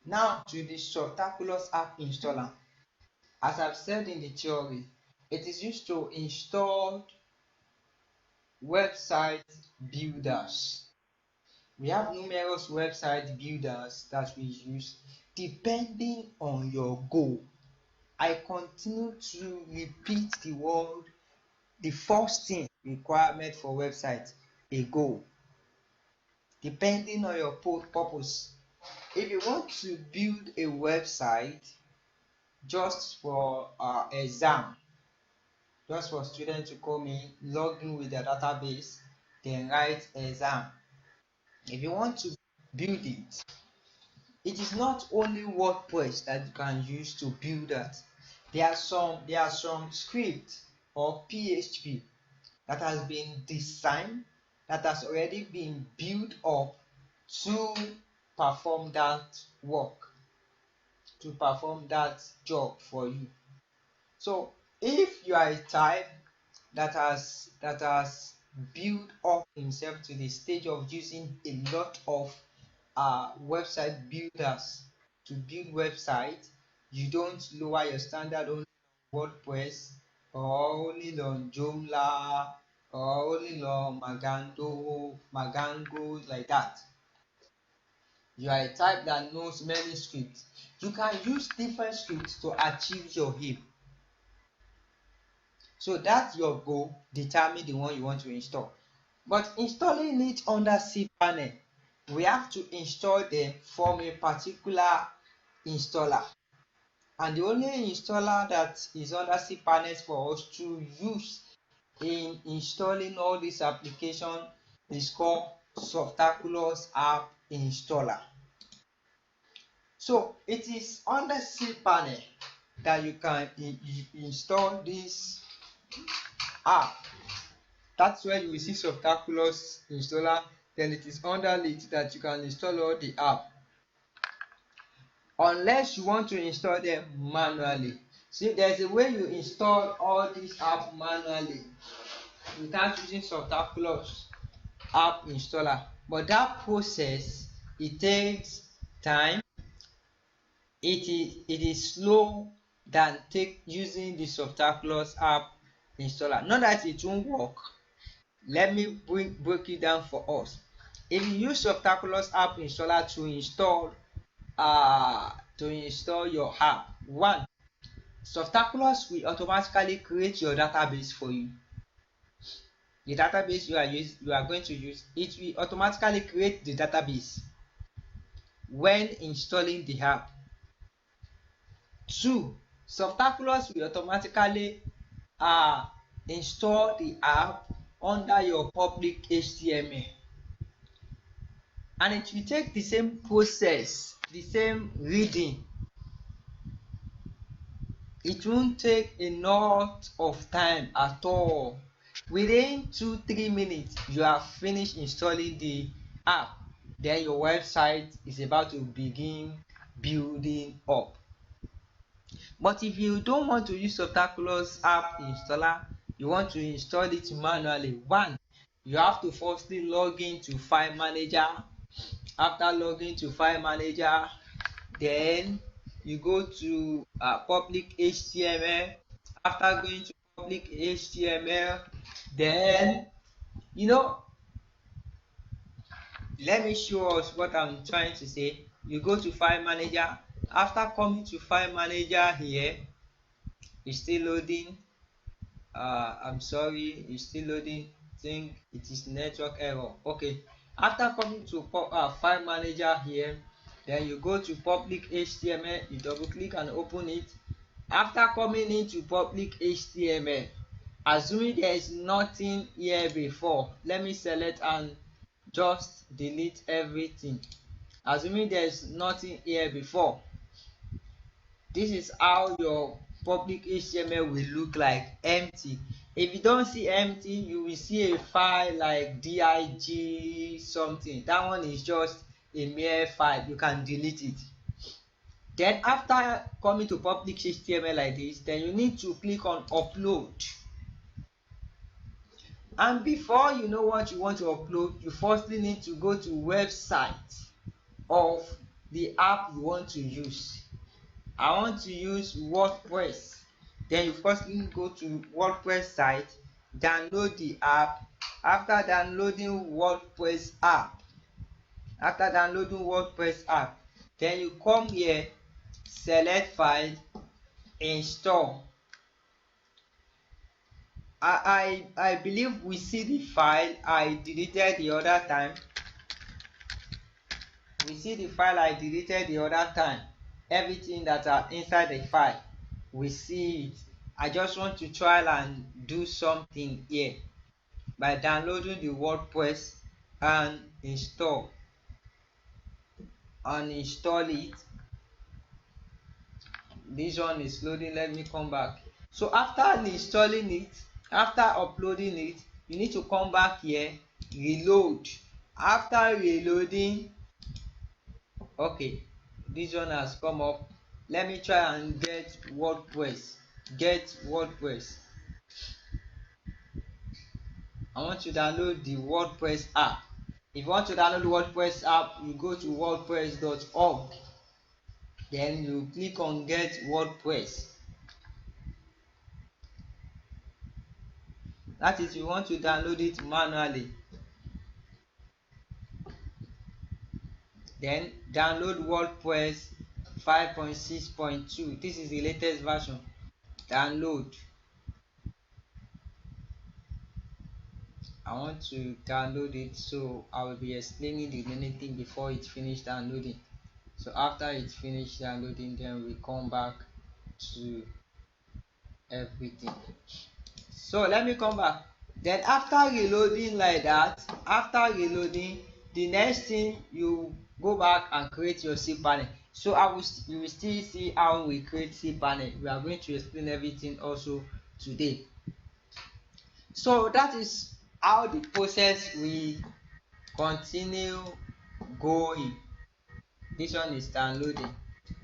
Now to the Softaculous App Installer. As I've said in the theory, it is used to install website builders. We have numerous website builders that we use depending on your goal. I continue to repeat the word, the first thing requirement for website, a goal. Depending on your purpose. If you want to build a website just for exam, just for students to come in, log in with their database, then write exam. If you want to build it, it is not only WordPress that you can use to build that. There are some script or PHP that has been designed, that has already been built up to perform that work, to perform that job for you. So if you are a type that has built up himself to the stage of using a lot of website builders to build websites, you don't lower your standard only on WordPress or only on Joomla or only on Magango like that. You are a type that knows many scripts. You can use different scripts to achieve your aim. So that's your goal, determine the one you want to install. But installing it under cPanel, we have to install them from a particular installer. And the only installer that is under cPanel for us to use in installing all these applications is called Softaculous App Installer. So it is under cPanel that you can install this app. That's where you will see Softaculous Installer. Then it is under it that you can install all the app. Unless you want to install them manually. See, there's a way you install all these apps manually without using Softaculous App Installer. But that process, it takes time. It is slow than using the Softaculous App Installer. Not that it won't work. Let me break it down for us. If you use Softaculous App Installer to install your app, one, Softaculous will automatically create your database for you. The database you are going to use, it will automatically create the database when installing the app. Two, Softaculous will automatically install the app under your public HTML, and it will take the same process, the same reading. It won't take a lot of time at all. Within 2-3 minutes you have finished installing the app. Then your website is about to begin building up. But if you don't want to use Softaculous App Installer, you want to install it manually, one, you have to firstly log in to File Manager. After logging to File Manager, then you go to public HTML. After going to public HTML, then let me show us what I'm trying to say. You go to File Manager. After coming to File Manager here, it's still loading. I'm sorry, it's still loading. Think it is network error. Okay, after coming to File Manager here, then you go to public HTML, you double click and open it. After coming into public HTML, assuming there is nothing here before, let me select and just delete everything. Assuming there is nothing here before, this is how your public HTML will look like, empty. If you don't see empty, you will see a file like dig something. That one is just a mere file, you can delete it. Then after coming to public HTML like this, then you need to click on upload. And before you know what you want to upload, you firstly need to go to website of the app you want to use. I want to use WordPress. Then you firstly go to WordPress site, download the app. After downloading WordPress app, then you come here, select file, install. I believe we see the file I deleted the other time. Everything that are inside the file, we see it. I just want to try and do something here by downloading the WordPress and install it. This one is loading. Let me come back. So after installing it, after uploading it, you need to come back here, reload. After reloading, okay, this one has come up. Let me try and get WordPress. I want to download the WordPress app. If you want to download the WordPress app, you go to wordpress.org. Then you click on get WordPress. That is, you want to download it manually. Then download WordPress 5.6.2. This is the latest version. Download. I want to download it, so I will be explaining the remaining thing before it finished downloading. So after it's finished downloading, then we come back to everything. So let me come back. Then after reloading like that, the next thing, you go back and create your cPanel. So you will still see how we create cPanel. We are going to explain everything also today. So that is how the process will continue going. This one is downloading.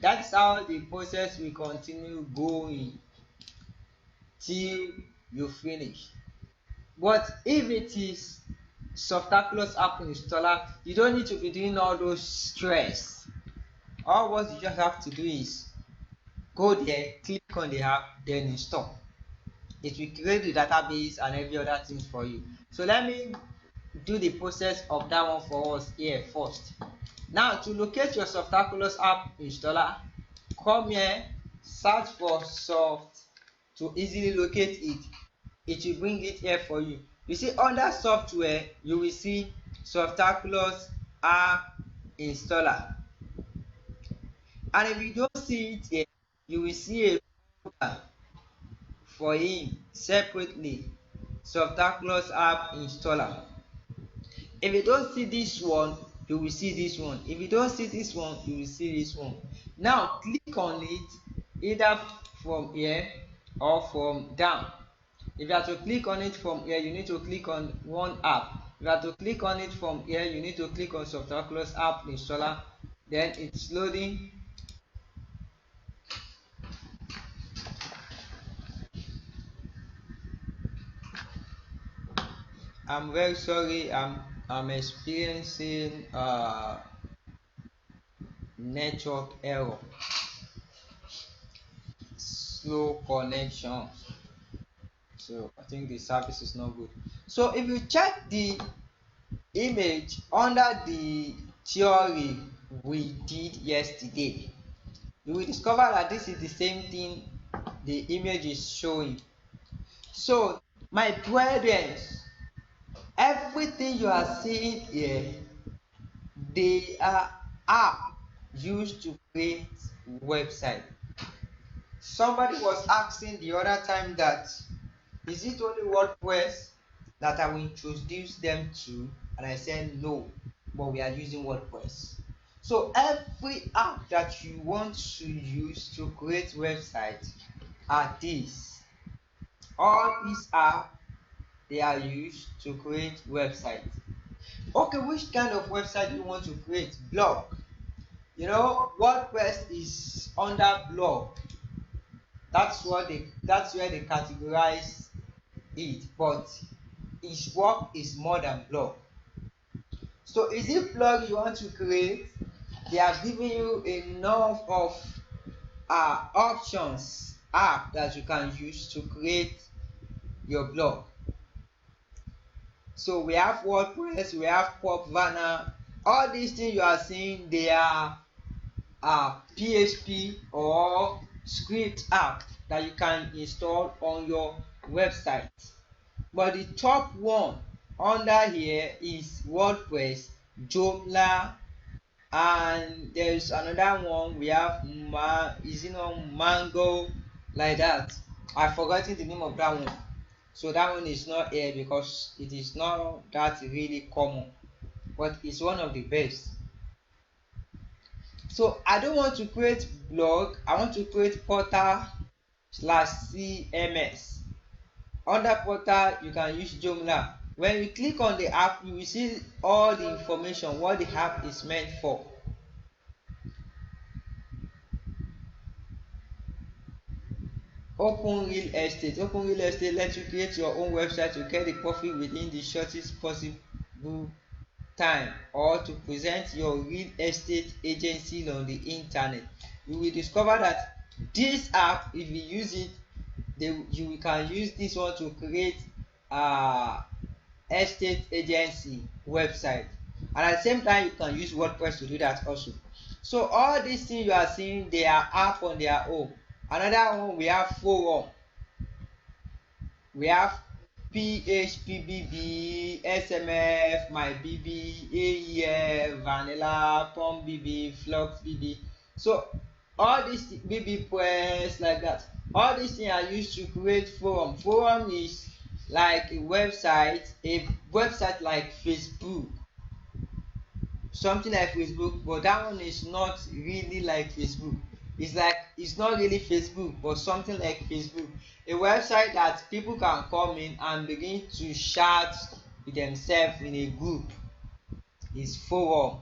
That's how the process will continue going till you finish. But if it is Softaculous App Installer, you don't need to be doing all those stress. All what you just have to do is go there, click on the app, then install. It will create the database and every other thing for you. So let me do the process of that one for us here first. Now, to locate your Softaculous App Installer, come here, search for Soft. To easily locate it, it will bring it here for you. You see, under software, you will see Softaculous App Installer. And if you don't see it here, you will see a folder for him separately, Softaculous App Installer. If you don't see this one, you will see this one. If you don't see this one, you will see this one. Now click on it, either from here or from down. If you have to click on it from here, you need to click on one app. If you have to click on it from here, you need to click on Softaculous App Installer. Then it's loading. I'm very sorry, I'm experiencing network error, slow connection, so I think the service is not good. So if you check the image under the theory we did yesterday, you will discover that this is the same thing the image is showing. So my brethren, everything you are seeing here, they are apps used to create website. Somebody was asking the other time that, is it only WordPress that I will introduce them to? And I said no, but we are using WordPress. So every app that you want to use to create websites are these. All these apps, they are used to create websites. Okay, which kind of website do you want to create? Blog. You know, WordPress is under blog. That's where they categorize it, but its work is more than blog. So is it blog you want to create? they have given you enough of options app that you can use to create your blog. So we have WordPress, we have Pop Banner. All these things you are seeing, they are PHP or script app that you can install on your website. But the top one under here is WordPress, Joomla, and there's another one we have Mango, like that. I've forgotten the name of that one. So that one is not here because it is not that really common, but it's one of the best. So I don't want to create blog, I want to create portal/CMS. Under portal you can use Joomla. When you click on the app, you will see all the information what the app is meant for. Open real estate. Open real estate lets you create your own website to get the profit within the shortest possible time, or to present your real estate agency on the internet. You will discover that this app, if you use it, you can use this one to create estate agency website, and at the same time you can use WordPress to do that also. So all these things you are seeing, they are app on their own. Another one, we have forum, we have PHPBB, SMF, MyBB, AEF, Vanilla, PumpBB, FluxBB. So all these BB Press, like that, all these things are used to create forum. Forum is like a website like Facebook, something like Facebook, but that one is not really like Facebook. It's not really Facebook, but something like Facebook. A website that people can come in and begin to chat with themselves in a group is forum.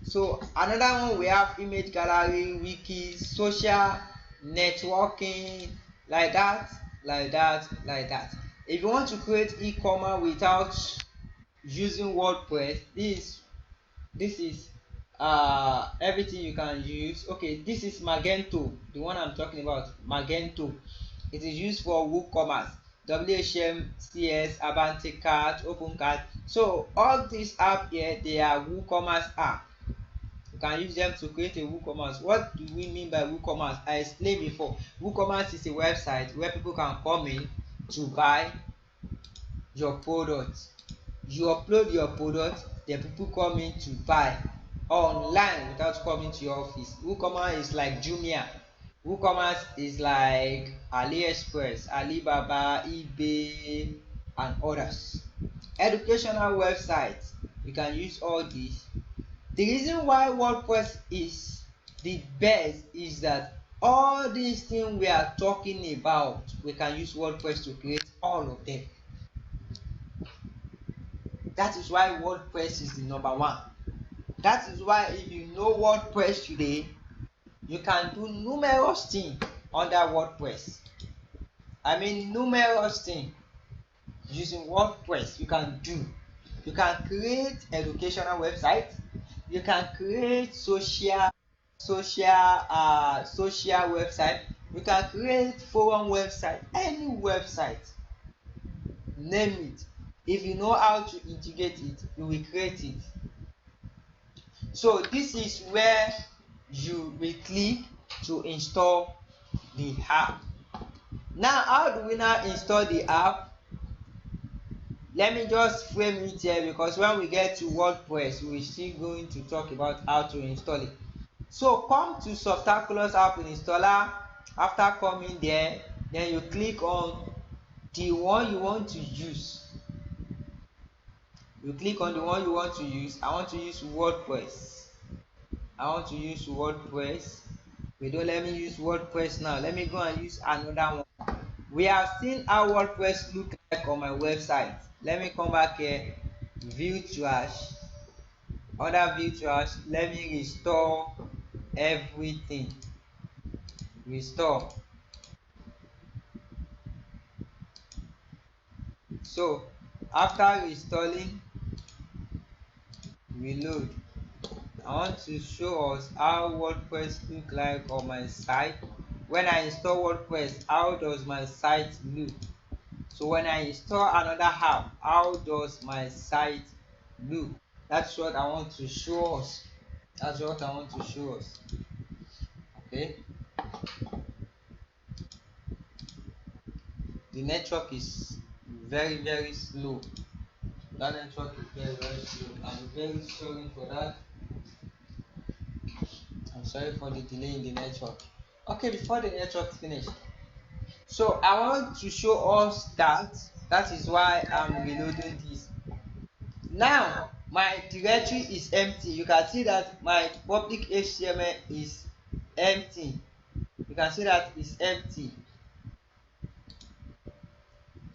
So another one, we have image gallery, wiki, social networking, like that, like that, like that. If you want to create e-commerce without using WordPress, this is everything you can use. Okay, this is Magento, the one I'm talking about. Magento, it is used for WooCommerce, WHMCS, Abanticart, OpenCart. So all these apps here, they are WooCommerce app. You can use them to create a WooCommerce. What do we mean by WooCommerce? I explained before. WooCommerce is a website where people can come in to buy your product. You upload your product, then people come in to buy online without coming to your office. WooCommerce is like Jumia. WooCommerce is like AliExpress, Alibaba, eBay, and others. Educational websites, you can use all these. The reason why WordPress is the best is that all these things we are talking about, we can use WordPress to create all of them. That is why WordPress is the number one. That is why if you know WordPress today, you can do numerous things under WordPress. I mean numerous things using WordPress you can do. You can create educational websites, you can create social website, you can create forum website, any website, name it. If you know how to integrate it, you will create it. So this is where you will click to install the app. Now how do we now install the app? Let me just frame it here, because when we get to WordPress, we're still going to talk about how to install it. So come to Softaculous App Installer. After coming there, then you click on the one you want to use. You click on the one you want to use. I want to use WordPress. We don't let me use WordPress now. Let me go and use another one. We have seen how WordPress look like on my website. Let me come back here, view trash, under view trash. Let me restore everything. Restore. So after reinstalling, reload. I want to show us how WordPress look like on my site. When I install WordPress, how does my site look? So when I install another app, how does my site look? That's what I want to show us. That's what I want to show us. Okay. The network is very slow. That network is very slow. I'm very sorry for that. I'm sorry for the delay in the network. Okay, before the network finish. So I want to show us that. That is why I'm reloading this. Now my directory is empty. You can see that my public HTML is empty. You can see that it's empty.